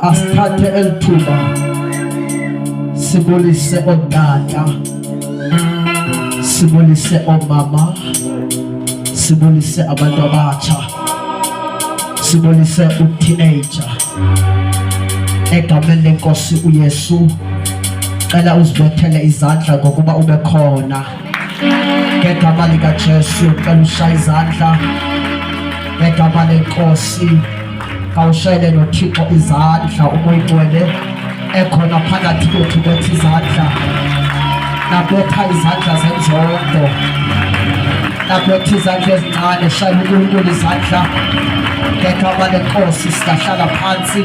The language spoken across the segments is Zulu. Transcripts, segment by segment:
Asithathe elithuba sibulise otata, sibulise omama, sibulise abantu abatsha, sibulise uteenager egameni lenkosi uYesu. Cela uzibethele izandla ngokuba ube khona ngegama likaJesu. Cela ushaye izandla ngegama lenkosi. Kawushayele noThixo izandla umuyigcwele ekhona phakathi kwethu. Betha izandla, nabetha izandla zenzondo, nabetha izandla ezincane. Shayela uNkulunkulu izandla ngegama lenkosi. Siyahlala phansi.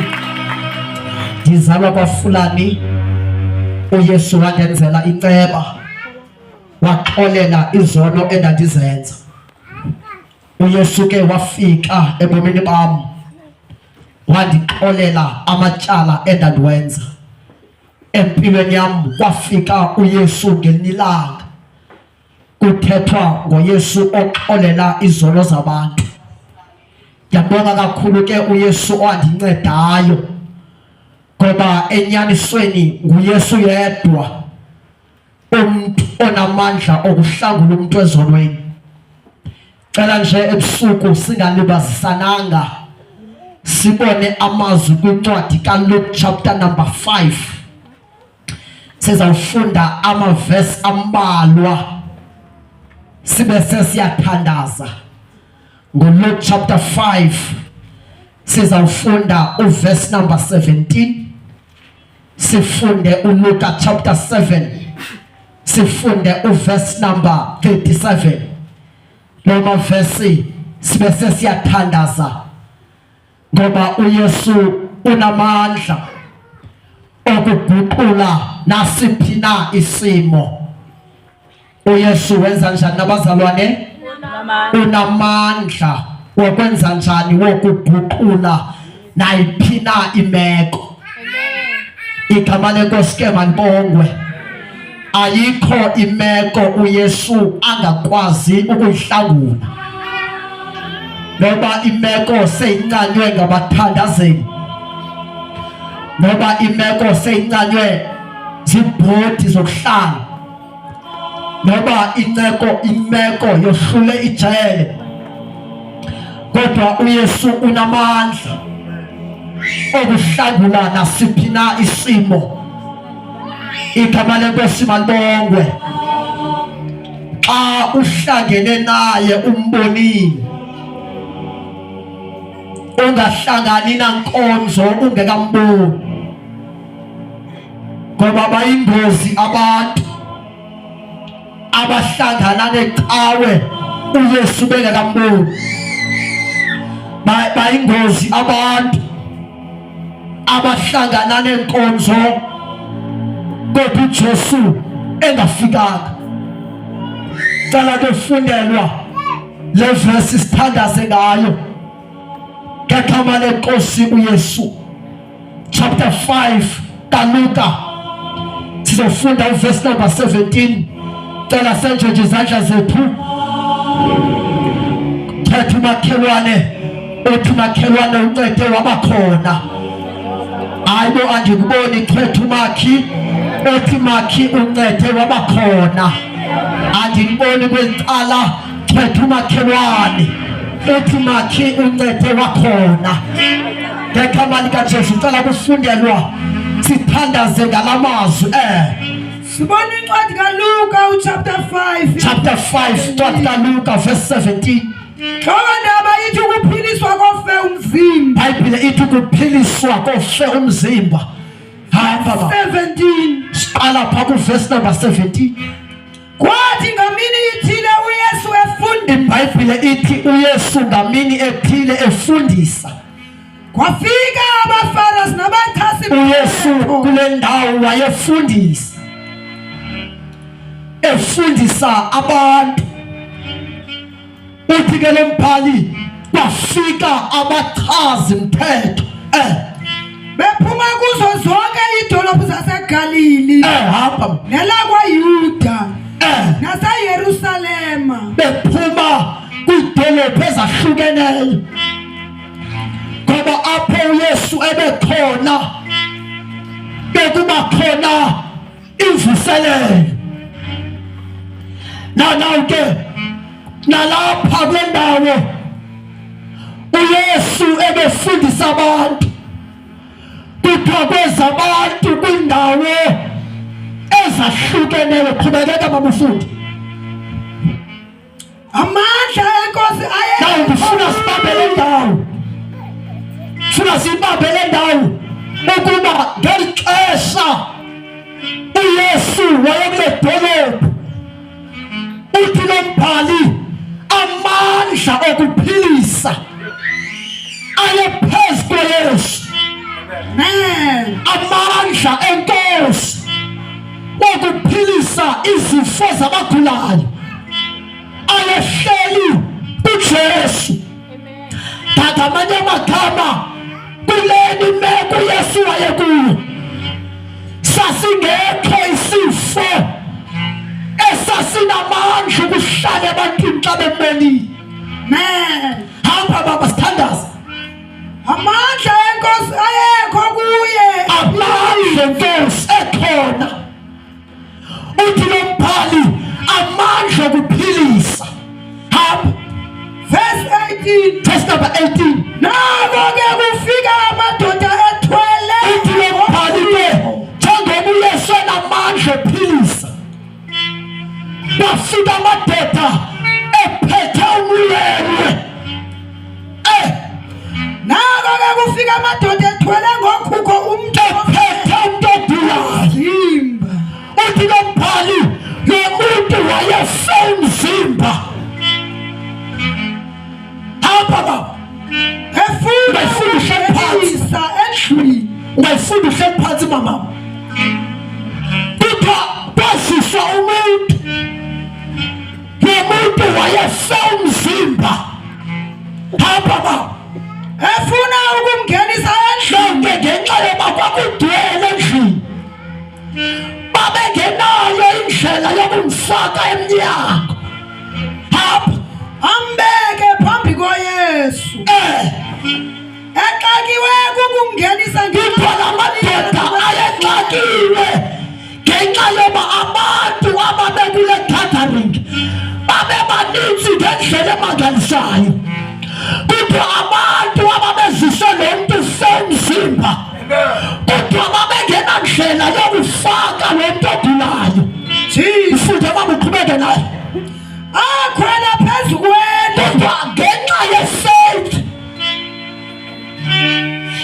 Ndizalwa kwaFulani, uYesu wandenzela inceba, waxolela izono endandizenza. uYesu ke wafika ebomini bam, wandixolela amatyala endandiwenza empilweni yam. Kwafika uYesu ngelinye ilanga, kuthethwa ngoYesu oxolela izono zabantu. Ndiyabonga kakhulu ke uYesu owandincedayo, ngoba enyanisweni nguYesu yedwa umuntu onamandla okuhlangula umuntu ezonweni. Cela nje ebusuku singalibazisananga sibone amazwi kwincwadi kaLuke chapter number 5. Sizawufunda amavesi ambalwa sibe sesiyathandaza. NgoLuke chapter 5 sizawufunda uverse number 17, sifunde uLuka chapter 7, sifunde uverse number 37. Lo mavesi sibe sesiyathandaza ngoba uYesu unamandla okuguqula nasiphi na isimo. uYesu wenza njani nabazalwane? Unamandla wokwenza njani wokuguqula nayiphi na imeko. Igama lenkosi ke malibongwe. Ayikho imeko uYesu angakwazi ukuyihlangula. Noba imeko seyincanywe ngabathandazeli, noba imeko seyincanywe zibhodi zokuhlala, noba imeko yohlule ijele, kodwa uYesu unamandla okuhlangula nasiphi na isimo. Igama lenkosi malibongwe. Xa uhlangene naye umbonile, ungahlangani nankonzo ungekamboni, ngoba bayingozi abantu abahlangana necawe uYesu bengekamboni. bayingozi abantu abahlangana nenkonzo kodwa uJesu engafikanga. Cela kufundelwa le verse sithandaze ngayo ngegama lenkosi uYesu. Chapter 5 kaLuka sizofunda verse number 17. Cela senje izandla zethu. Thatha umakhelwane, uthi umakhelwane uncede wabakhona. Hayibo andikuboni thatha umakhi, uthi makhi uncede wabakhona. Andikuboni kwencala thatha umakhelwane, uthi makhi uncede wakhona. Ngegama likaJesu cela kufundelwa sithandaze ngalamazwi. Sibona incwadi kaLuka chapter 5. Chapter 5 incwadi kaLuka verse 17. Ndaba ithi ukuphiliswa kofe umzimba. Bible ithi ukuphiliswa kofe umzimba. Hamba 17. Siqala pha ku verse number 17. Kwathi ngamini ithile uYesu efunda. iBhayibhile ithi uYesu ngamini ethile efundisa. Kwafika abaFarisi nabaxhasi uYesu kule ndawo wayefundisa. Efundisa abantu. Uthi ke lempali kwafika abachazi mthetho bephuma kuzo zonke idolophu zaseGalili hamba nelakwaYuda naseYerusalema bephuma kwidolophu ezahlukeneyo ngoba apho uYesu ebekhona bekuba khona imvuselelo. Nanawuke nalapha kwendawo uYesu ebefundisa abantu kuthiwa kwezabantu kwindawo ezahlukeneyo. Qhubekeka babufundi. Amandla enkosi aye ndifuna sibambele ndawo, funa sibambele ndawo ukuba ngeli xesha uYesu wayekule dolophu. Uthi lo mbhali amandla okuphilisa ayephezu koYesu. Amandla enkosi okuphilisa izifo zabagulayo ayehleli kuJesu. Ngamanye amagama kuleni meko uYesu wayekuyo sasingekho isifo esasinamandla ukuhlala ebantwini xa bembonile. Hamba baba sithandaze. Amandla enkosi ayekho kuye. Amandla enkosi ekhona. Uthi lo mbhali amandla okuphilisa. Hamba verse 18. Verse number 18. Nabo ke kufika amadoda ethwele. Uthi lo mbhali ke njengoba uYesu enamandla okuphilisa bafika amadoda ephethe umlelwe. Nako ke kufika amadoda ethwele ngokhukho umuntu ephethe umuntu ogulayo. Uthi lo mbhali lo muntu wayefe umzimba. Hamba baba efundisa endlwini ungayifundisa phansi mama. Kuthiwa kwaziswa umuntu, lo muntu wayefe umzimba. Hamba baba efuna ukumngenisa endlini ngenxa yoba kwakudwele endlini babengenayo indlela yokumfaka emnyango. Hamba ambeke phambi koYesu exakiwe kukumngenisa ngiphala amadoda ayexakiwe ngenxa yoba abantu ababekule gathering babebaninzi ngendlela emangalisayo. Kuthiwa abantu ababezise lo muntu femzimba kuthiwa babengenandlela yokufaka lo muntu ogulayo. Ufunde baba uqhubeke naye. akhwela phezu kwendlu kodwa ngenxa yefaith,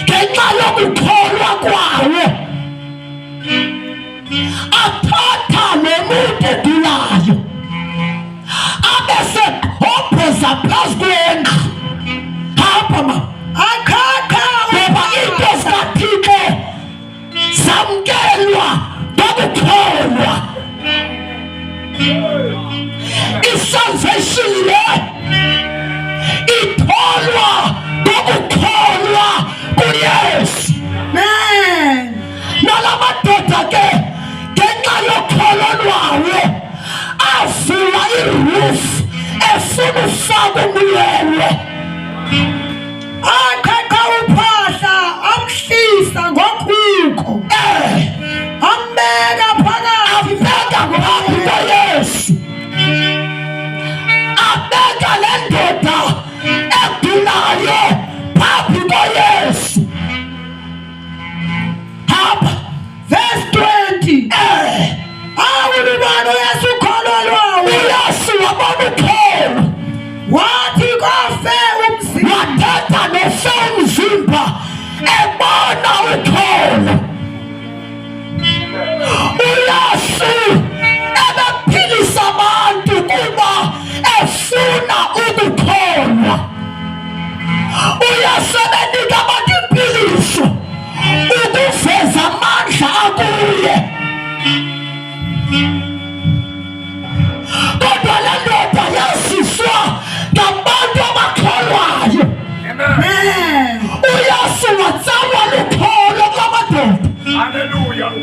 ngenxa yokukholwa kwawo athatha lo muntu ogulayo abese hophoza phezu kwendlu. Hamba I-salvation le itholwa ngokukholwa kuYesu. Amen. Nalamadoda ke ngenxa yokholo lwawo avula irufu efuna ufaka umlilo. Athatha uphahla amhlisa ngokhukho. Ambeka phakathi. Abeka phambi kuYesu. Abeka le ndoda egulayo phambi kuYesu. Verse 20. Awulibona uYesu ukholo lwawo. uYesu wabona ukholo. Wathi kofe umzimba. Wathetha nofe umzimba ebona ukholo. uYesu ebephilisa abantu kuba efuna ukukholwa. uYesu ebenika abantu impiliso ukuveza amandla akuye. Kodwa le ndoda yaziswa ngabantu abakholwayo. Amen. uYesu watsalwa lukholo kwamadoda. Hallelujah.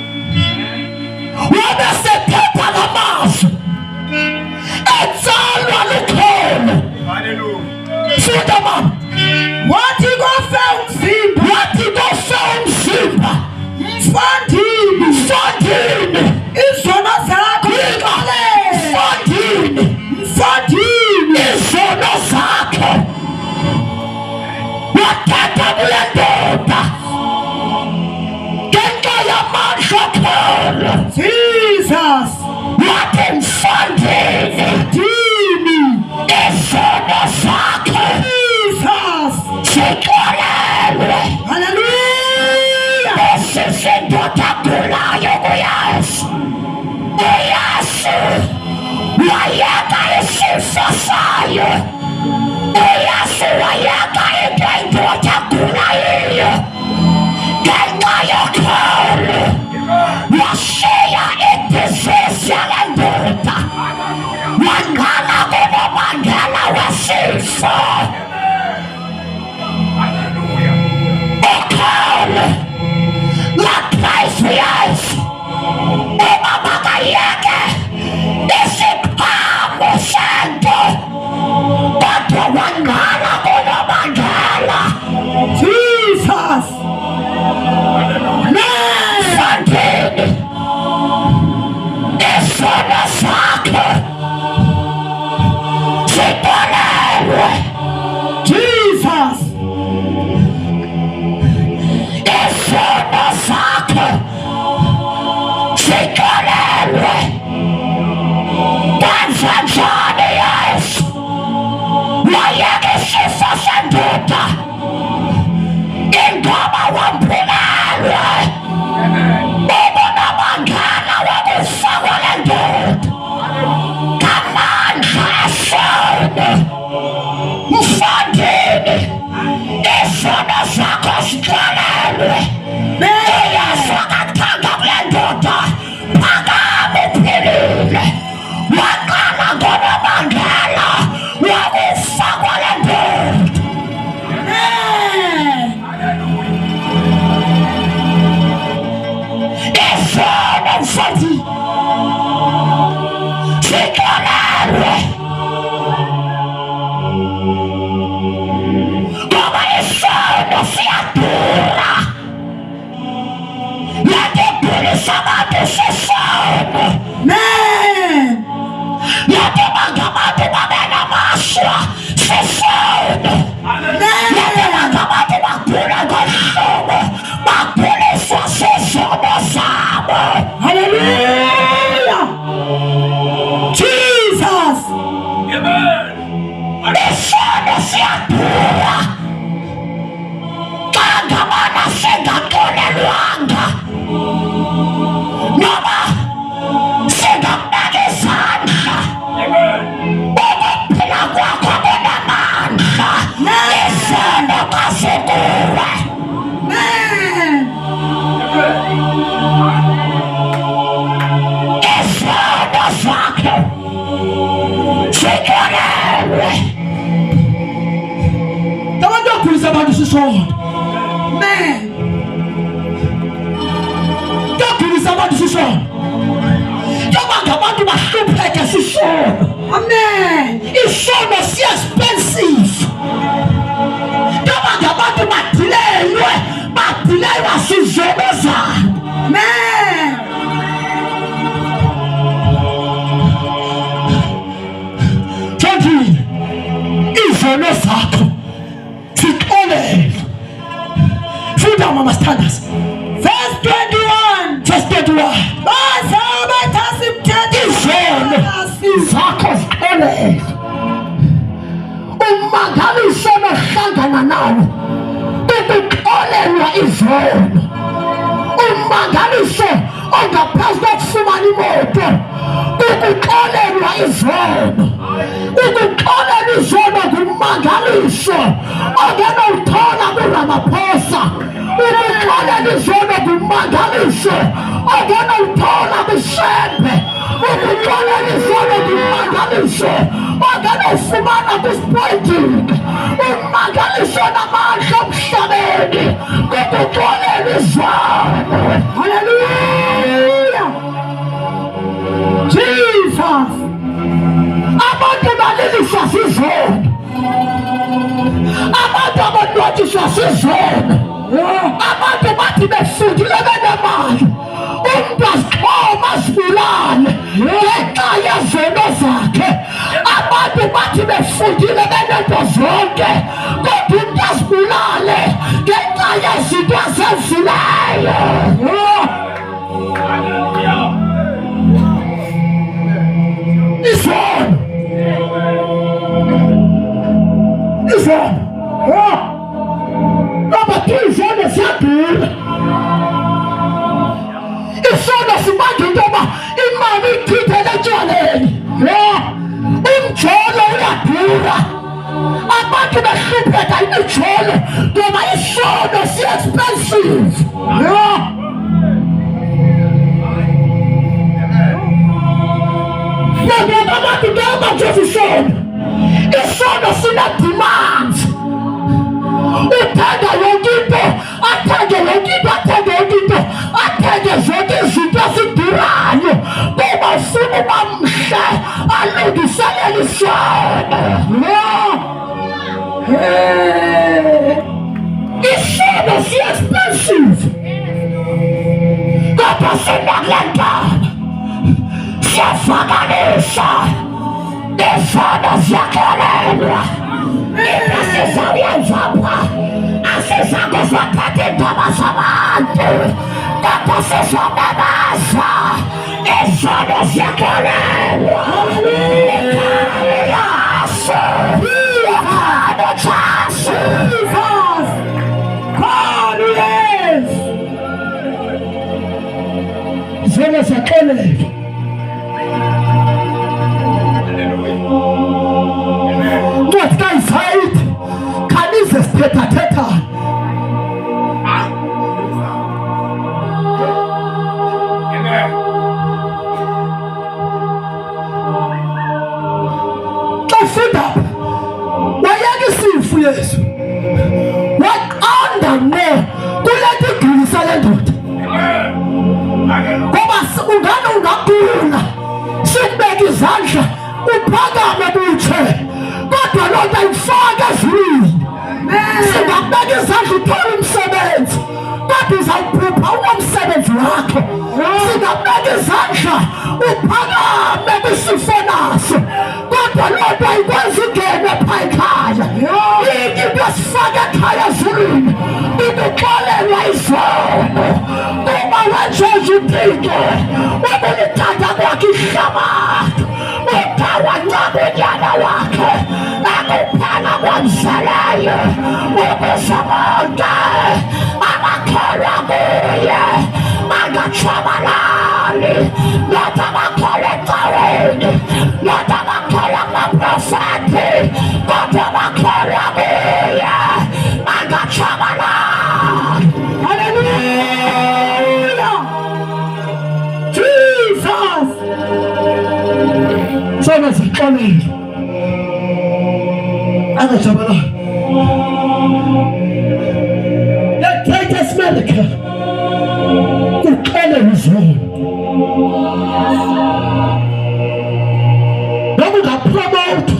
Wabesethetha ngamazwi etsalwa lukholo. Hallelujah. Funda mama. Wathi kofe umzimba. Wathi kofe umzimba. Mfandini. Mfandini. Izono zakho ziqalele. Mfandini. Mfandini. Izono zakho. Wathetha kule ndoda ngenxa yamandla akhona. Jesus. Wathi mfandini. Dini. Izono zakho Jesus. ziqalelwe. Hallelujah. Isizindoda agulayo kuYesu. uYesu wayeka isifo sayo. uYesu wayeka into indoda agulayo ngenxa yokholo. Washiya idizisi yale ndoda. Wangqala kunobangela wesifo. ukholo laphezu Yesu uba makayeke isiphamu sento. Kodwa wangqala kunobangela. Jesus. Mfandini. Izono zakho ziqalelwe. Jesus. Izono zakho ziqalelwe. Kwenza njani Yesu? Wayeka isifo sendoda ingoba wamphumelwe. Ubonobangela wokufakwa le ndoda ngamandla esono. Mfandini. Izono zakho ziqalelwe. uYesu akathanga kule ndoda phakame uphilile. Waqala ngonobangela wokufakwa le ndoda. Amen. Izono mfandini ziqalelwe. Ngoba isono siyadura. Yadibulisa abantu sesono. Amen. Yadibanga abantu babe namashwa sesono. Yadibanga abantu bagule ngohlobo baguliswa sesono zabo. Hallelujah. Jesus. Amen. Isono siyadura. Kangamana singaxolelwanga noma singabeka izandla. Ukuphila kwakho kunamandla. Isono kasikuwe. Amen. Isono zakho sisodwa. Amen. Ngiyagilisa abantu sisodwa. Njengoba abantu bahlupheke sisodwa. Amen. Isono si-expensive. Njengoba abantu badilelwa sizono zabo. Amen. Thandile, izono zakho zixolele. Funda mama Standards. Verse 21. Verse 21. Izono zakho zixolele. Umangaliso nohlangana nawo ukuxolelwa izono. Umangaliso ongaphezu kokufumana imoto ukuxolelwa izono. Ukuxolela izono kumangaliso ongena uthola kuRamaphosa. Ukuxolela izono kumangaliso ongena uthola kuShembe. Ukuxolela izono kumangaliso ongena ufumana kuSpoiting. Umangaliso namandla emhlabeni ukuxolela izono. Hallelujah. Jesus. Abantu baliliswa sizono. Abantu abanothiswa sizono. Abantu bathi befundile benemali umuntu azixhoma azibulale ngenxa yezono zakhe. Abantu bathi befundile benento zonke kodwa umuntu azibulale ngenxa yezinto azenzileyo. Izono. Number 3, izono ziyadura. Isono sibanga into yoba imali ichithele etshwaleni. Umjolo uyadura. Abantu behlupheka imijolo ngoba isono si-expensive. Ngoba abantu ngebanjeza isono sine-demands. Uthenge yonke into, athenge yonke into, athenge yonke into, athenge zonke izinto ezidurayo ngoba ufuna uba mhle alungiselele isono. Isono si-expensive kodwa sinakule ndaba siyafakanisa. Izono ziyaxolelwa. Asizawuyenza apha asizange zathatha iindaba zabantu kodwa sizomemeza. Izono ziyaxolelwa. Ikhayaso ikhanotshasi Kholies. Izono ziyaxolelwa. Ncwadi kaIsaya ithi khanize sithethathethane. Xa ufunda wayeka isifu Yesu waqonda ne kuletha igilisa lendoda ngoba ungane ungagula sikubeka izandla uphakame butshe kodwa loo nto ayifake ezulwini. Singakubeka izandla uthole umsebenzi kodwa uzawuphupha unomsebenzi wakho. Singakubeka izandla uphakame kwisifo naso kodwa loo nto ayikwazi ungene phaa ekhaya. Into esifake ekhaya ezulwini ukuxolelwa izono kuba wenjenje uPete ubulithatha kwakhe ihlabathi utawancaba unyana wakhe akuphana kwamzalayo ukuze bonke abakholwa kuye bangatshabalali. Lotha abakholwa ecaweni, lotha abakholwa kumaprofethi kodwa abakholwa kuye bangatshabalali. Hallelujah. Jesus. Sono zixolele angajabalali. America kuqele izolo nokungapromote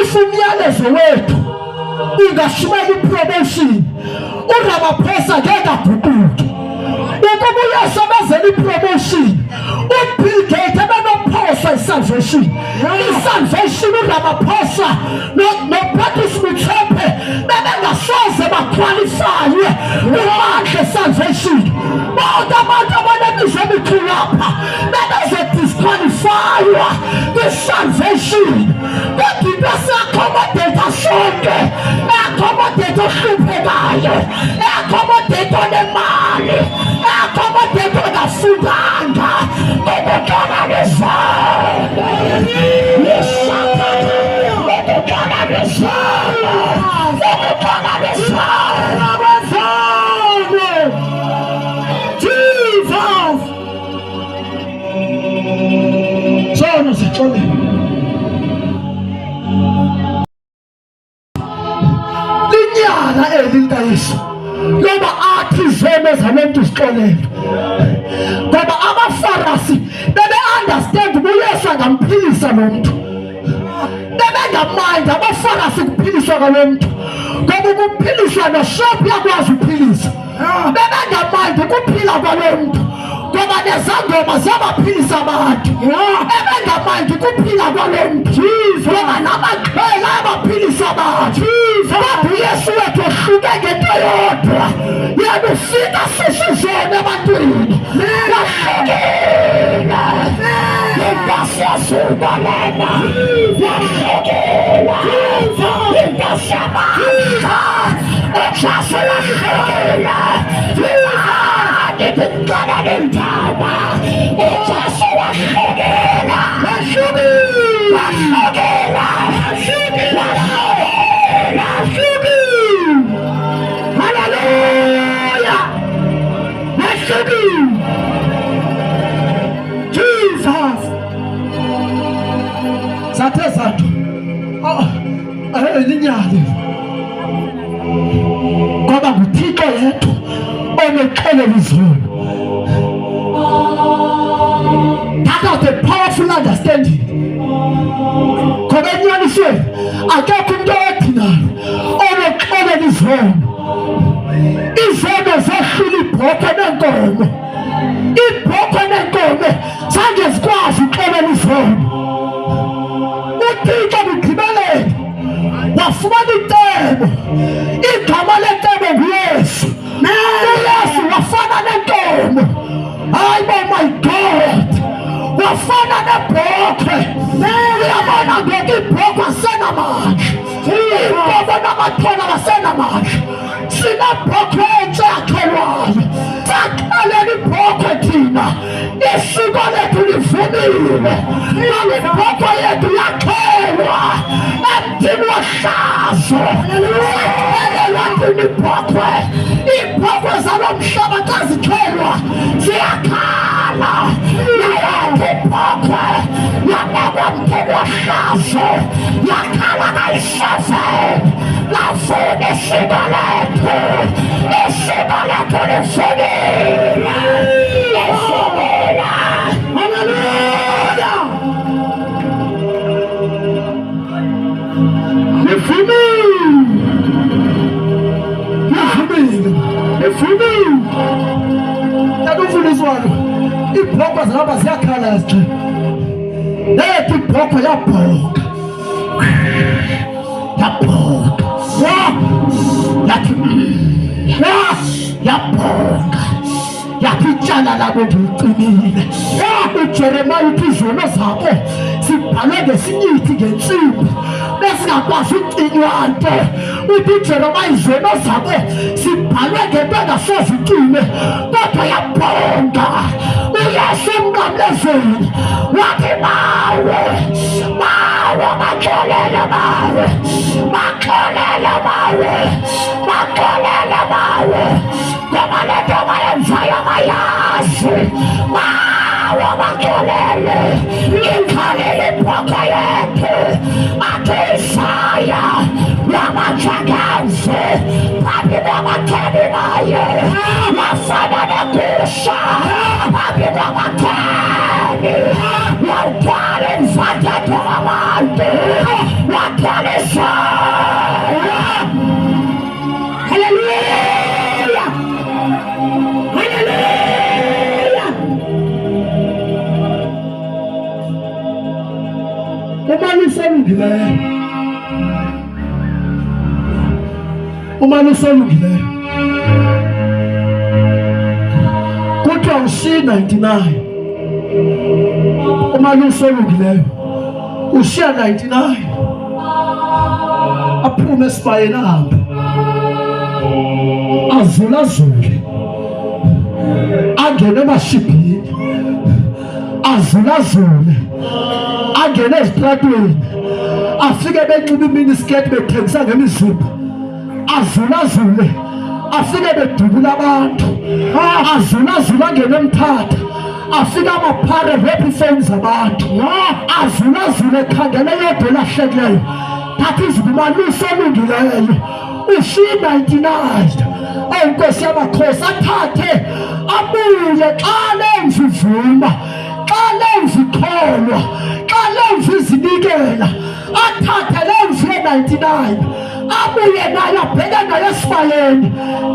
if umyalezo wethu ungashimela ipromotion uRamaphosa ngeke aguquke ukuba uyasebenzela ipromotion uBill Gates ebenophosa isalvation uRamaphosa noPatrice Motsepe bebengasoze baqualifye umandla salvation bonke abantu abanebizo emikhulu lapha bebezodisqualifywa kwi-salvation kodwa into esiyakhomodetha sonke eyakhomodetha ohluphekayo eyakhomodetha onemali eyakhomodetha ongafundanga ngokuthola lezalo ngokuthola lezalo ngokuthola lezalo abazalo Jesus sona sixole linyala elintayisa loba athi zeme zalento isixolelo ngoba abafarisi bebe-understand uyesu angamphilisa lo muntu bebengamindi abafarisi kuphiliswa kwalo muntu ngoba ukuphiliswa noshop yakwazi ukuphilisa bebengamindi ukuphila kwalo muntu ngoba nezangoma ziyabaphilisa abantu ebengamindi ukuphila kwalo muntu ngoba namaqhela ayabaphilisa abantu kodwa uyesu wethu ohluke ngento yodwa yena ufika sisizona ebantwini wahlukela inkosi yasuka lena wahlukela inkosi yamandla uJesu wahlukela ngikuqala nendaba uJesu wahlukela wahlukela hallelujah Jesus sathe zathu linyali ngoba nguThixo yedwa onoxelela izolo. That was a powerful understanding. Ngoba enyanisweni akekho umuntu oyedinayo onoxelela izolo. Izono zehlula ibhokhwe nenkomo. Ibhokhwe nenkomo zange zikwazi ukuxelela izolo. uThixo ngigqibelele wafumana itebo, igama letebo nguYesu. uYesu wafana nenkomo. Hayi bo, my God, wafana nebhokhwe. Uyabona ngoku ibhokhwe asenamandla, inkomo namathola asenamandla. Sinebhokhwe entsha yakhelwayo, saqalela ibhokhwe thina. Isiko lethu livumile, ibhokhwe yethu yakhelwa emthini wohlazo. Sakhelelwa thina ibhokhwe. Ibhokhwe zalo mhlaba xa zikhelwa ziyakhala. Nayethu ibhokhwe yabekwa emthini wohlazo, yakhala kayi-7. Lafuna isiko lethu, isiko lethu lifumile, lifumile. Hallelujah. Lifumile. Takufundiswano ibhokhwe zalapha ziyakhala zigxile. Lethu ibhokhwe yabhoka. Yabonga yathi itshala labo ngiliqinile. uJeremiya uthi izono zabo zibhalwe ngesinyithi ngensimbi bezingakwazi ukucinywa nto. uthi uJeremiya izono zabo zibhalwe ngento engasoze icime. Kodwa yabonga uYesu emnqamlezweni wathi bawe baxolele bawe, baxolele bawe, baxolele bawe, ngoba le nto bayenzayo bayazi. Bawe baxolele, ikhalele ibhokhwe yethu. Athi Isaya wamajakazi phambi kwabathani naye wafana negusha phambi kwabathani wawuthwala emvathatho wabantu wathwala isaya. Haleluya, haleluya. Umali usolungileyo kuthiwa ushiya 99. Umali usolungileyo ushiya 99 aphume esibayeni ahambe azulazule angene emashibhini azulazule angene ezitratweni afike benxiba iminisketi bethengisa ngemizimba azulazule afike bedubula abantu azulazule angene emthatha afike amaphare represents abantu azulazule khangele yodwa elahlekileyo thatha izibumali usolungileyo ushiya 99. Enkosi yamakhosi athathe abuye xa lenza ivuma xa lenza ikholwa xa lenza izinikela athathe lenza 99 abuye naye abheke naye esibayeni.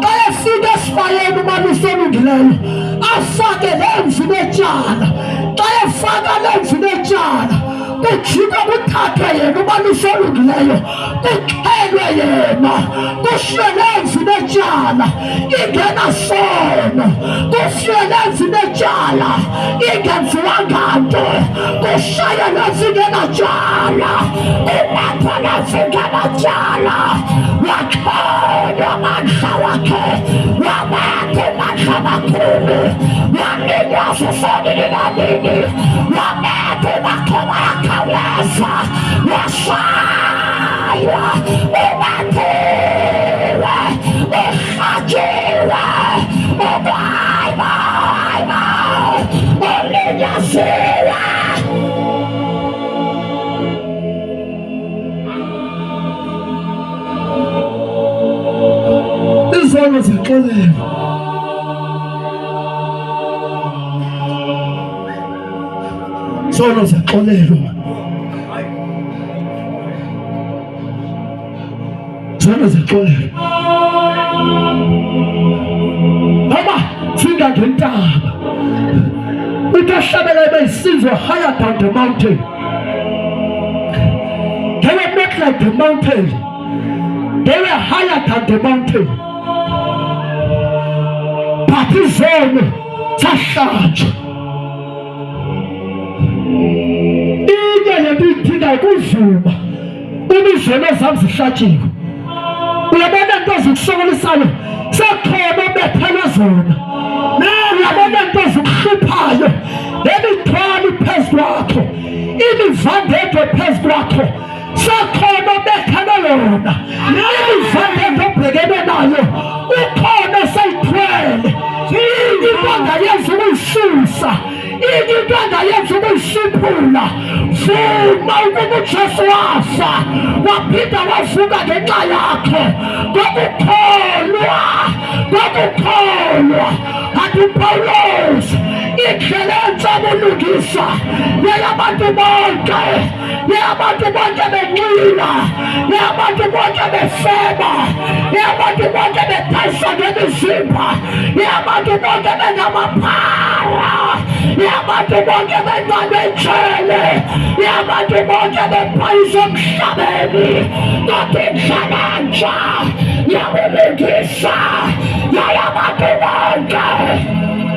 Xa efika esibayeni umali usolungileyo afake lenza netyala. Xa efaka lenza netyala kujika kuthathwe yena umali usolungileyo kuxhelwe yena kushiywe lenza netyala ingena sono kushiywe lenza netyala ingenziwanga nto kushaye lenza ingenatyala umathwa lenza ingenatyala waxhelwa amandla wakhe wamatha amandla amakhulu wamninyaza sonini nanini wamatha amaxhoba yakhawuleza washaywa umathiwe urhatshiwe ubaybayba ulinyaziwe. Izono zixolelwa zono ziyaxolelwa zono ziyaxolelwa baba thinga ngentaba uthi ahlabela beyisizwe higher than the mountain. They were not like the mountain, they were higher than the mountain, but izono zahlatshwa. Inye kuzuma ubizono zam zihlatshiwe. Uyabona nto zikusokolisayo sekhona bethelwe zona. Uyabona nto zikuhluphayo emithwalo phezu kwakho imivandedwe phezu kwakho sekhona bethelwe yona. Imivandedwe obhekene nayo ukhona esayithwele. Into angayenza ukuyisusa into angayenza ukuyisiphula. Vuma ukuba uJesu wafa waphinda wavuka ngenxa yakho ngokukholwa. Kanti uPawulos indlela entsabulungisa yeyabantu bonke benxila yeyabantu bonke befeba yeyabantu bonke bethayisa ngemizimba yeyabantu bonke benamaphara yeyabantu bonke benqabetshele yeyabantu bonke bepayisa emhlabeni. Kodwa indlalantsha yawulungisa yeyabantu bonke.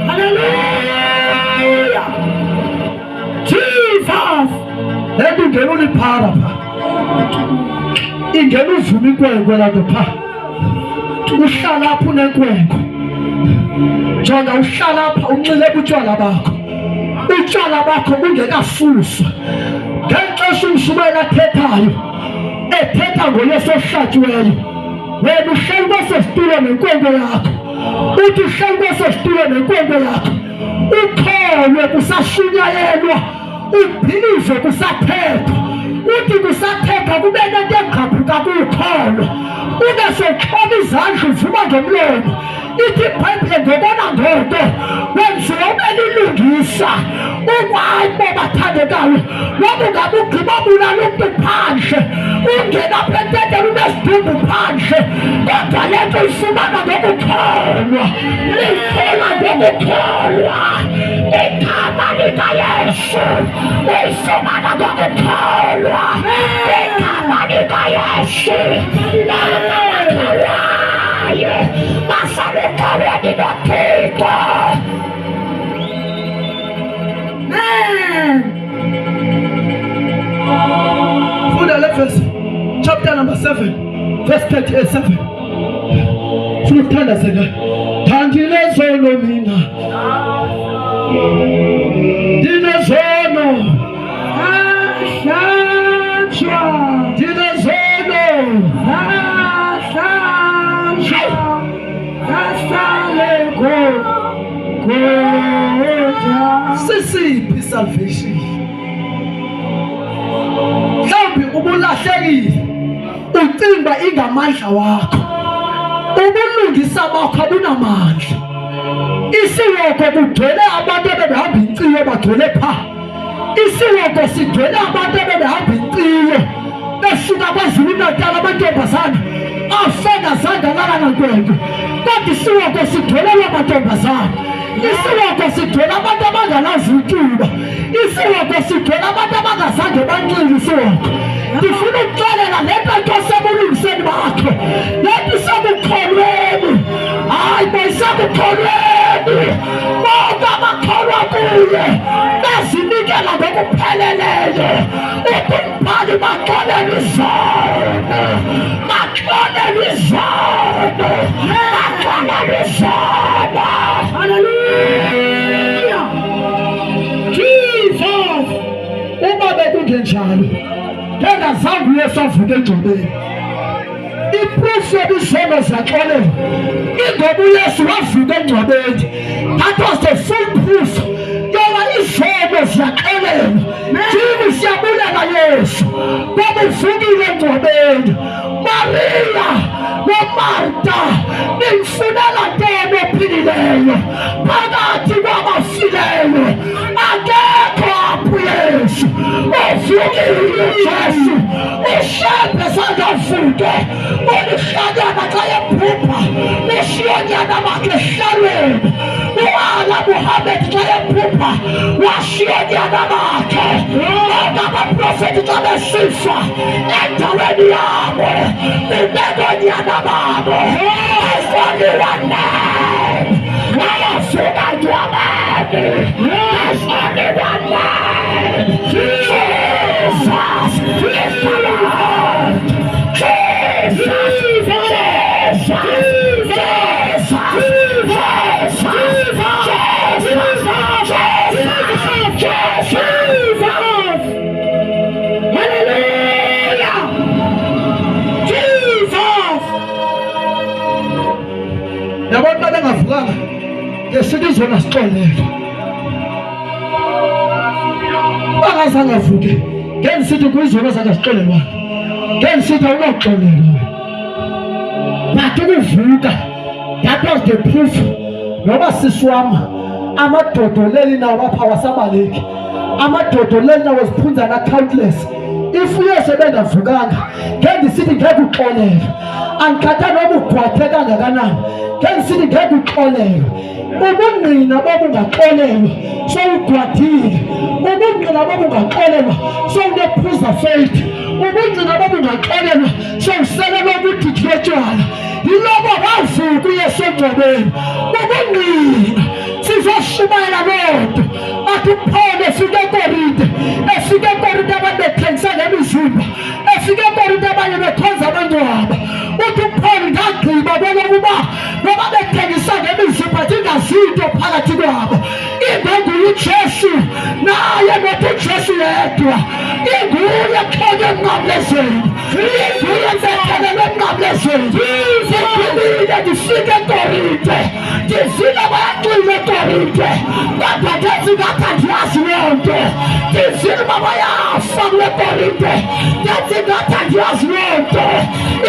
Hallelujah, Jesus. Lento ingena uliphara pha ingena uvuma inkwenkwe lanto pha uhlala apha unenkwenkwe jonga uhlala apha unxile butywala bakho utywala bakho bungekasuswa ngexesha umshumela ethetha ngoyesu ohlatyiweyo wena uhleli kweso situlo nenkwenkwe yakho uthi uhleli kweso situlo nenkwenkwe yakho ukholwe kusashunyayelwa ubhilizwe kusaphethwa uthi kusathetha kube nento egqabhuka kukholo ube soxhoba izandla uvuma ngomlomo. Ithi iBhayibhile ngobona ngoko wenziwa ube lilungisa ukwayibo bathandekayo lobu ngabe ugqiba bulala umntu phandle ungena apha enteteni unesidumbu phandle kodwa le nto ifumana ngokukholwa lifuna ngokukholwa igama likaYesu uyifumana ngokukholwa igama likaYesu nakawakholwayo basalukholweni noThixo. Funda le verse, chapter number 7, verse 37. Futhanda sena. Thangile zono mina. Dina zono. Ashancha. Dina zono. Ashancha. Asale go. Sisiphi salvation? Mhlawumbe ubulahlekile ucimba ingamandla wakho, ubulungisa bakho abunamandla. Isiwoko kugcwele abantu abebehamba inkciyo bagcwele pha. Isiwoko sigcwele abantu abebehamba inkciyo besuka KwaZulu-Natal amantombazana afena zangalala nantwengo. Kodwa isiwoko sigcwele amantombazana. Isiwoko sigcwele abantu abangalazi icuba. Isiwoko sigcwele abantu abangazange banxile isiwoko. Ndifuna ukuxelela le nto esebulungiseni bakho, le nto isebukholweni. Hayi bo, isebukholweni. Bonke abakholwa kuye bezinikela ngokupheleleyo. Umbhali baxolelwe izono, baxolelwe izono, baxolelwe izono. Hallelujah. Jesus. Uma bekungenjalo ngengazange uYesu avuke engcwabeni. Iproof yobuzono ziyaxolelwa ingoba uYesu wavuka engcwabeni. That was the full proof yoba izono ziyaxolelwa. Thina siyabulela Yesu ngoba uvukile engcwabeni. Maria noMarta nimfunela ntoni ophilileyo phakathi kwabafileyo? Akekho apho Yesu uvukile. Jesu ushephe sangavuke ulihlanyana xa ephupha ushiyonyana bakhe ehlalweni. Uala Muhammad xa ephupha washiyonyana bakhe. Abaprofethi xa besifa endaweni yabo ubekonyana babo. There's only one name. Ayafuna ngcwabeni. There's only one name. Jesus is the Lord. Jesus. Yabona bengavukanga ngesithi izona sixolele. Bangazange avuke ngesithi kuyizona zangasixolelwa. Ngesithi awunoxolelwa. But ukuvuka, that was the proof. Ngoba siswama amadodoleli nawo bapha wasabaleki. Amadodoleli nawo ziphunzana countless. If uYesu ebengavukanga ngesithi ngeke uxolelwe. Angikhatha noma ugwathe kangakanani ngesithi ngeke uxolelwe. Ubungqina bobungaxolelwa sowugwathile. Ubungqina bobungaxolelwa sowunephuza faith. Ubungqina bobungaxolelwa sowusekelwa ukuthi utshwala. Yilobo wavuka uYesu engcwabeni. Ubungqina sizoshumayela lonto. Athi uPaul efike eKorinte abantu bethengisa ngemizimba. Efike eKorinte abanye bekhonza amangcwaba. Uthi uPaul ndagqiba ukuba ngoba bethengisa ngemizimba ingazinto phakathi kwabo. Ingongo uJesu naye nothi uJesu yedwa. Inguye khona emnqamlezweni. Inguye mfethelele emnqamlezweni. Siphilile ndifike eKorinte. Ndifile bayaxila eKorinte. Kodwa ngenzi ngathi andiyazi loo nto. Ndifile bayafa. kule golide ndenza ingathi andiyaziyo into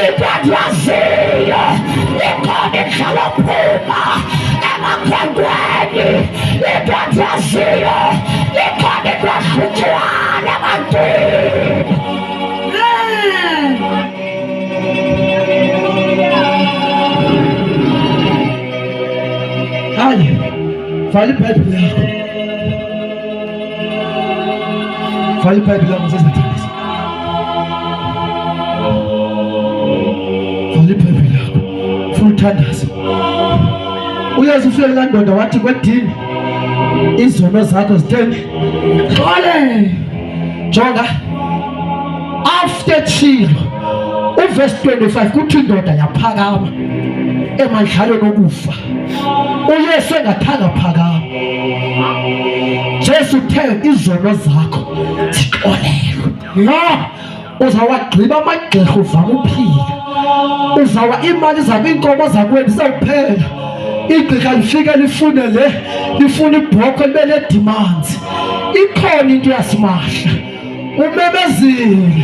endiyaziyo ikhona ihlala phuma emakhwenkweni into endiyaziyo ikhona ikwahlutywana ebantwini. Hayi, vala iBhayibhile yakho. Vala iBhayibhile yakho zezithandisi. Vala iBhayibhile yakho. Funa uthandaze. Uyazi ufike la ndoda wathi kwedini izono zakho zitheni? Xole. Jonga. After Chilo, uverse 25 kuthi indoda yaphakama emandlalweni okufa. uYesu engathanga phakama. Jesu uthe izono zakho zixolelwe. No, uzawagqiba amagqirha uvama uphila. Uzawa imali zakho inkomo zakwenu zizawuphela. Igqirha lifike lifune lifuna ibhokwe libe ne-demands. Ikhona into yasimahla. Umemezile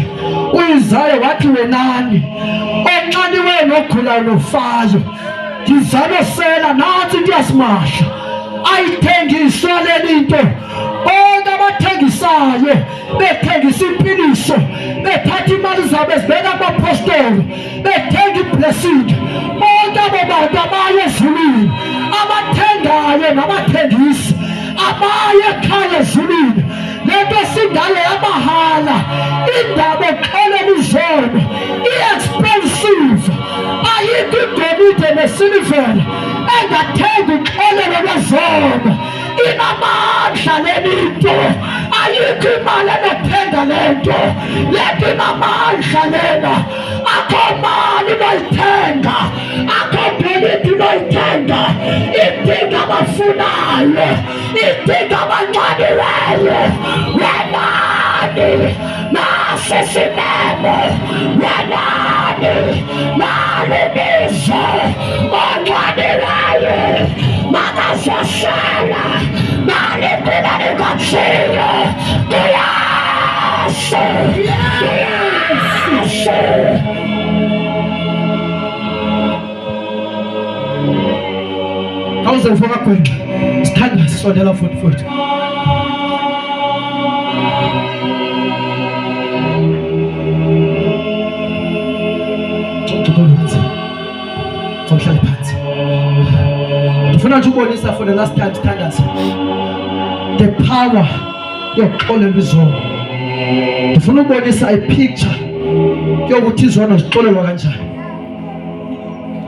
uyizayo wathi wenani onxaniweyo nogulayo nofayo ndizalosela nansi into yasimahla ayithengiswa leli nto. Bonke abathengisayo bethengisa impiliso bethatha imali zabo bezibeka kwapostolo bethenga iblessing. Bonke abo bantu abaye ezulwini abathengayo nabathengisi abaye ekhaya ezulwini lento esindayo yamahala indaba oxolela izono i-expensive. Ayikho igolide nesilivere engathenga uxolelo lwezono. Inamandla lento, ayikho imali enothenga lento. Lento inamandla lena, akho mali noyithenga, akho golide noyithenga. Idinga abafunayo, idinga abanxaniweyo. Wenani nasisimemo, wenani nalimizo onxaniweyo makazosala nalipila likathile kuyaso awuzefaka gwenxa sithanda sisondela futhi Sohlala phansi. Ndifuna nje ukubonisa for the last time sithandaza the power yokuxolela izono. Ndifuna ukubonisa ipicture yokuthi izono zixolelwa kanjani.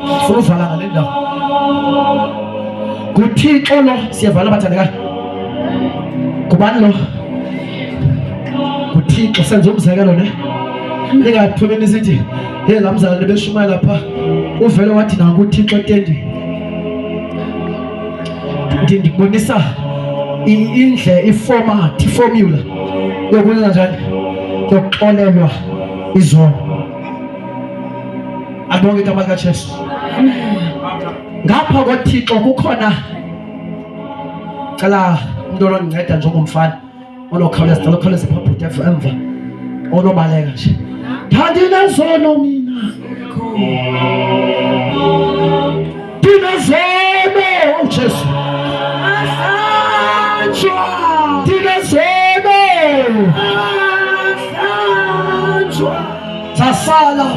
Ndifuna uvala ngale ndawo. Kuthixo lo siyavala bathandekayo. Kubani lo? Kuthixo senze umzekelo ne. Ningaphumi nisithi hey lamzala beshumayela lapha uvele wathi nangu uThixo entendeni. Ndikubonisa iformat formula yokwenza njani yokuxolelwa izono. Abonge igama likaJesu. Ngapha kwaThixo kukhona cala umuntu ononceda njengomfana onokhawuleza phaphuta emva onobaleka nje. Ndinezono mina. Ndinezono uJesu. Ndinezono. Sasala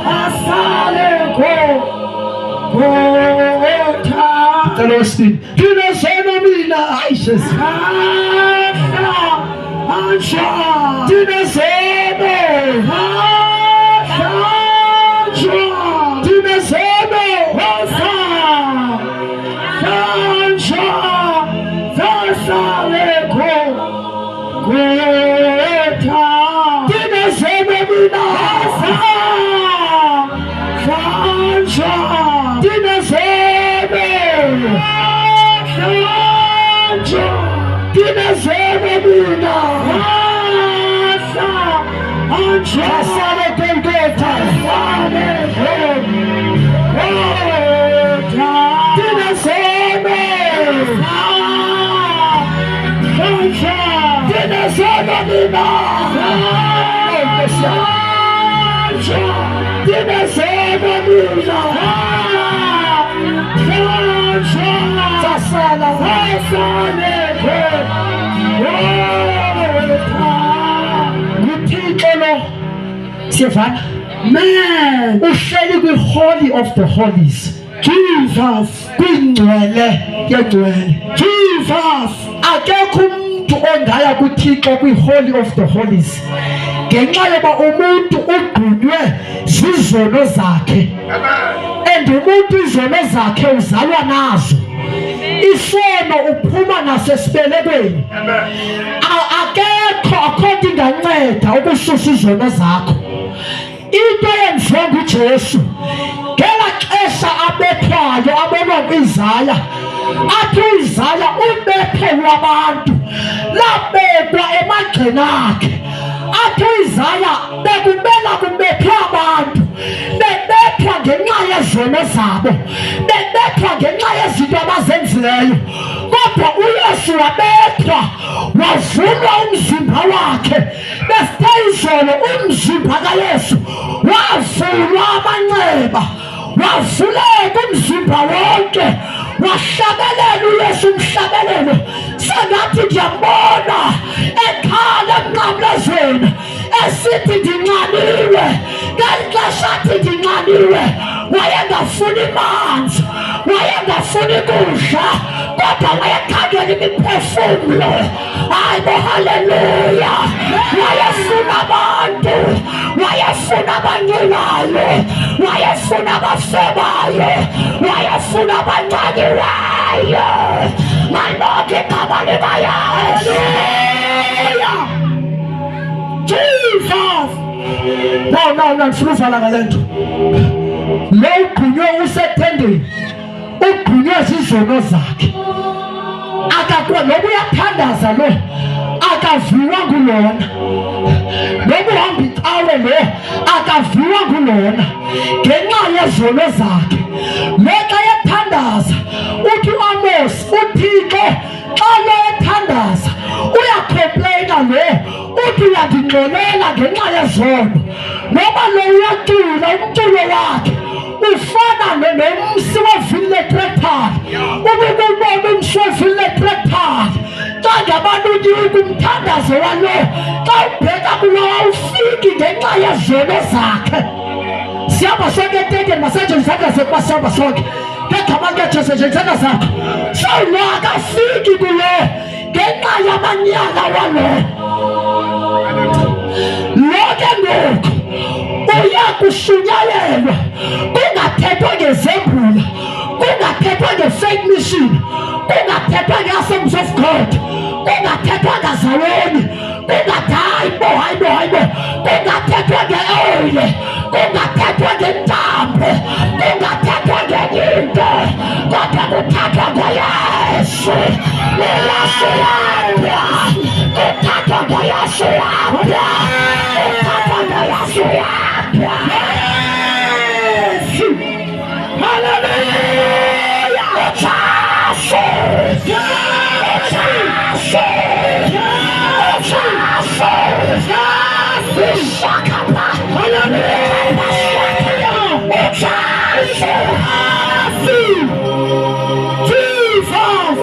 Telostin. Ndinezono mina. Hayi Jesu. Ndinezono. Dinner, Man, uhleli kwi-holy of the holies. Jesus, kwingcwele yengcwele. Jesus, akekho umuntu ongaya kuThixo kwi-holy of the holies ngenxa yoba umuntu ugqunywe zizono zakhe. And umuntu izono zakhe uzalwa nazo. Isono uphuma nasesibelekweni. Akekho according nganceda ukususa izono zakho. Into yenziwa nguJesu ngela xesha abethwayo abonwa kwiZaya, athi uIzaya ubethe lwabantu labekwa emagxeni akhe. Athi uIzaya bekumela kubethwe abantu bebethwa ngenxa yezono zabo, bebethwa ngenxa yezinto abazenzileyo, kodwa uYesu wabethwa wavulwa umzimba wakhe. Besithe izolo umzimba kaYesu wavulwa amanxeba, wavuleka umzimba wonke, wahlabelela uYesu umhlabelelo. Sengathi ndiyambona ekhala emnqamlezweni esithi ndinxaniwe. Ngeli xesha athi ndinxaniwe wayengafuni manzi, wayengafuni kudla, kodwa wayekhangela imiphefumlo. Hayi bo, haleluya! Wayefuna abantu, wayefuna abanculayo, wayefuna abafebayo, wayefuna abancanyiweyo. Maloke igama likaYesu. Jesus! No, ndifuna uvala ngale nto. Lo ugqunywe usethendeni, ugqunywe zizono zakhe. Noba uyathandaza lo, akaviwa ngulona. Noba uhamba icawe lo, akaviwa ngulona ngenxa yezono zakhe. Lexa yethandaza uthi uAmos, uThixo xa lo ethandaza uyacomplaina lo, uthi uyandingxolela ngenxa yezono. Noba lo uyacula umculo wakhe ufana nomsi wevili letrektari. Ububona umsi wevili letrektari xa ngabantu unyika umthandazo walo, xa ubheka kulo awufiki ngenxa yezono zakhe. Sihamba sonke etekeni, masenje izandla zethu masihamba sonke ngegama likaJesu, nje izandla zakho. So lo akafiki kulo ngenxa yamanyala walo. Lo ke ngoku uya kushunyayelwa, kungathethwa ngezembula, kungathethwa nge-fake mission, kungathethwa nge-Assemblies of God, kungathethwa ngazalweni, kungathethwa hayibo, kungathethwa nge-oil, kungathethwa ngentambo, kungathethwa ngenyinto, kodwa kuthethwa ngoYesu. UYesu yapha, kuthethwa ngoYesu yapha, kuthethwa ngoYesu yapha. Hallelujah!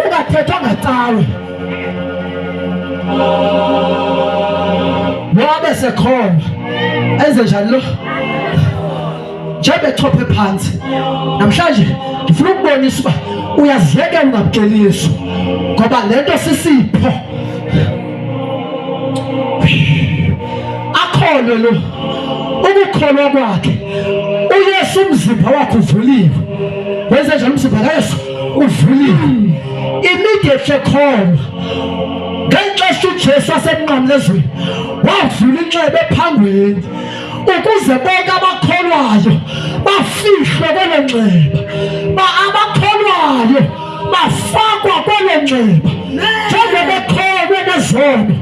Ungathethwa ngacawe wabe sekhona enze njani lo njebechophe phansi. Namhlanje ndifuna ukubonisa uba uyaziyekela ungabukeli Yesu, ngoba le nto sisipho. Akholwe lo, ukukholwa kwakhe uYesu umzimba wakhe uvuliwe. Wenze njani umzimba kaYesu? Uvuliwe. Immediately khona ngexesha uJesu asemnqamlezweni wavula inxeba ephangweni ukuze bonke abakholwayo bafihlwe kwelo nxeba, abakholwayo bafakwa kwelo nxeba njengoba ekholwe nezono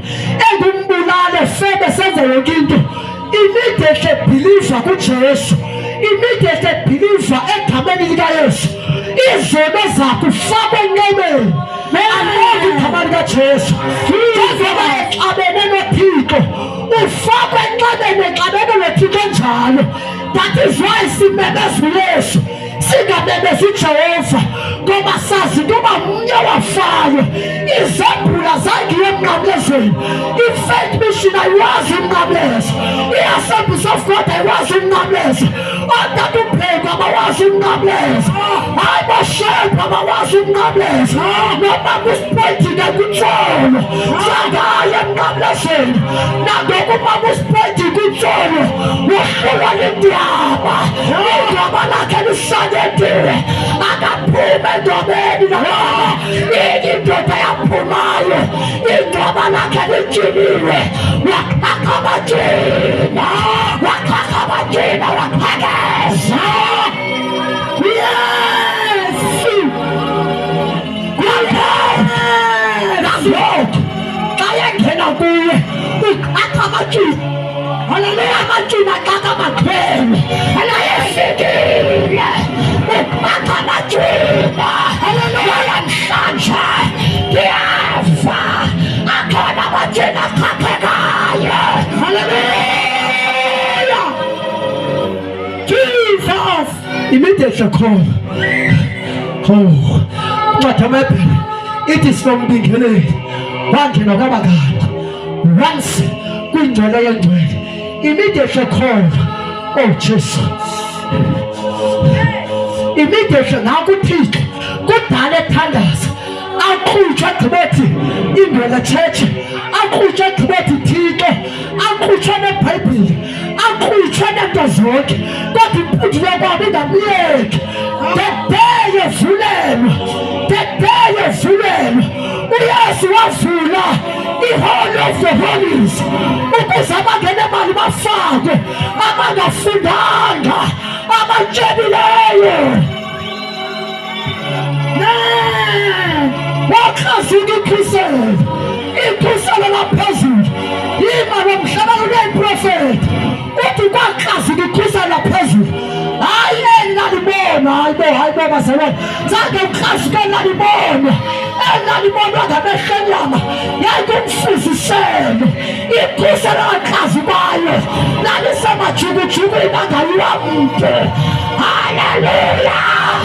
engumbulalo febe senza yonke into. Immediately believer kuJesu, immediately believer egameni likaYesu, izono zakho ufakwe enqebeni. Anonke igama likaJesu. Njengoba exabene noThixo ufakwe enqebeni, exabene noThixo. kanjalo. That is why simemeza uYesu, singamemeza uJehova, ngoba sazi ukuba mnye wafayo. Izebhula zangiye emnqamlezweni. I-Faith Mission ayiwazi umnqamlezo. I-Assemblies of God ayiwazi umnqamlezo. Otata uBheki abawazi umnqamlezo. Hayi boShembe abawazi umnqamlezo. Nobaba uSipoyitike kuTsholo sangaya emnqamlezweni. Nangoku ubaba uSipoyitike kuTsholo wohlulwa lindaba. Indaba lakhe lisanyediwe. Akaphume endobeni nababa. Indoda yaphumayo. Indaba lakhe lijiniwe. Wakhakha amajina. Wakhakha amajina. Wakhakeza. Yes! That's Lord. Kayengena kuye. Ukhakha amajina. Hallelujah, amajina khakha amakhwele. Alayefikile. Ukhakha amajina. Hallelujah, namhlanje. Ngiyava. Akhona amajina akhakhekayo. Hallelujah. Jesus. Immediately call. Oh, what a weapon. It is from Bingeleni. Wangena kwabagadi. Once kwingcwele yengcwele. Immediately call. Oh Jesus. Immediately nakuthixo kudala ethandaza. Aqhutshwa gqibethi indwele church. Aqhutshwa gqibethi thixo. Aqhutshwa neBhayibhile. Aqhutshwa nento zonke. Kodwa impundulo kwabo ingamyeki. The day yevulelwa. The day yevulelwa. uYesu wavula i-Holy of the Holies ukuze abangene emali bafakwe abangafundanga abatshelileyo. Wakhazika ikhuselo laphezulu. Imali omhlabeni uneyiprofethi. Uthi kwakhazika ikhuselo laphezulu. Hayi elalibona. Hayi bo bazalwane. Zange ukhazika elalibona. Elalibonwa ngamehlo enyama. Yayikumfuziselo. Ikhuselo lakhazibayo. Lalisemajukujuku inangayiwa mntu. Hallelujah.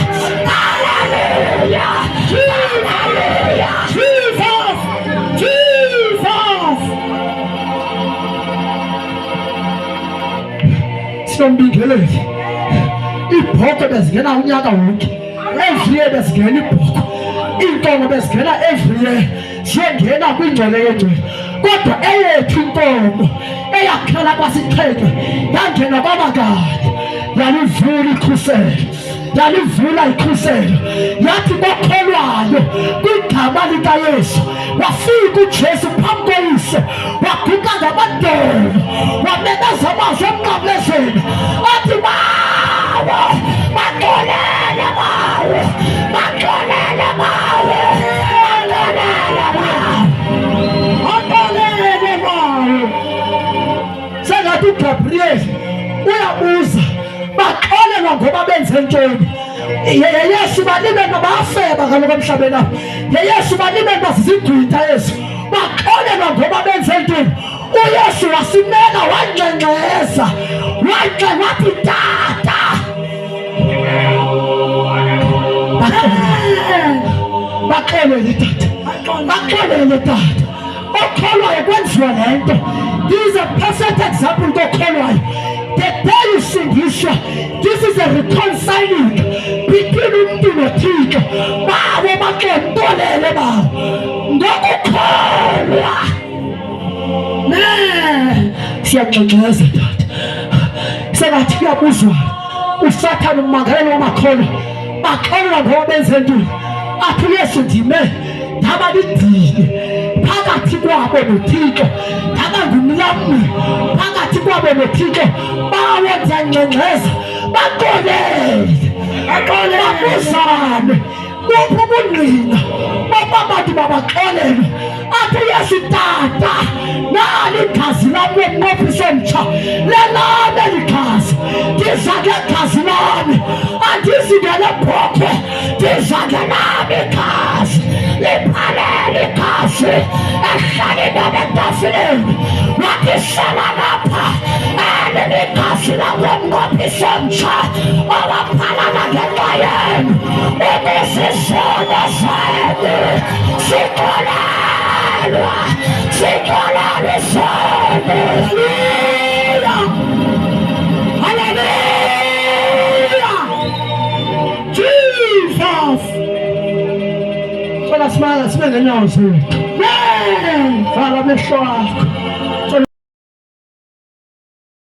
Hallelujah. Hallelujah. Jesus. Jesus. Sinombingeleli. Ibhoko bezingena unyaka wonke. Every year bezingena ibhoko. Inkomo bezingena every year. Siyengena kwingcwele yengcwele. Kodwa eyethu inkomo eyakhala kwasixheke yangena kwabagadi. Yalivula ikhuselo. Yalivula ikhuselo. Yathi kokholwayo kwigama likaYesu. Wafika uJesu phambi koyise. Waguqa ngamadolo. Wamemeza amazwi emnqamlezweni. Athi bawo. Baxolele bawo. Baxolele bawo. Baxolele bawo. Sengathi uGabriel uyabuza. Baxolelwa ngoba benze ntoni. Yesu balibeni bafeba kaloku emhlabeni apha. Yesu balibeni bazizigwitha Yesu. Baxolelwa ngoba benze ntoni. uYesu wasimela wangcengceza. Wathi tata. Baxolele tata. Baxolele tata. Okholwayo kwenziwa lento. This is a perfect example kokholwayo. The day you sindiswa, this is a reconciling between umuntu noThixo. Bawo baxolele bawo. Ngokukholwa. Siyangcengceza tata. Sengathi kuyabuzwa. uSathane umangalela wamakholwa. Bakholwa ngoba benze ntoni. Athi uYesu ndime ndaba lidini phakathi kwabo noThixo. Ndaba ngumlamli phakathi kwabo noThixo. Bawenza ngcengceza. Baxolele. Babuzane. Buphi ubungqina babantu babaxolelwe. Athi uYesu tata. Nali igazi lami lokunqophisa omtsha. Lelami eli gazi. Ndiza ngegazi lami. Andizi ngelebhokhwe. Ndiza ngelami igazi. Liphalele igazi. Ehlale nami etafileni. Wathi hlala lapha. igazi lakwemnqophisi omtsha owaphalala ngenxa yenu ibizizono zenu zixolelwa zonu. Hallelujah. Jesus. Cela simele nyawo zethu. Vala amehlo akho.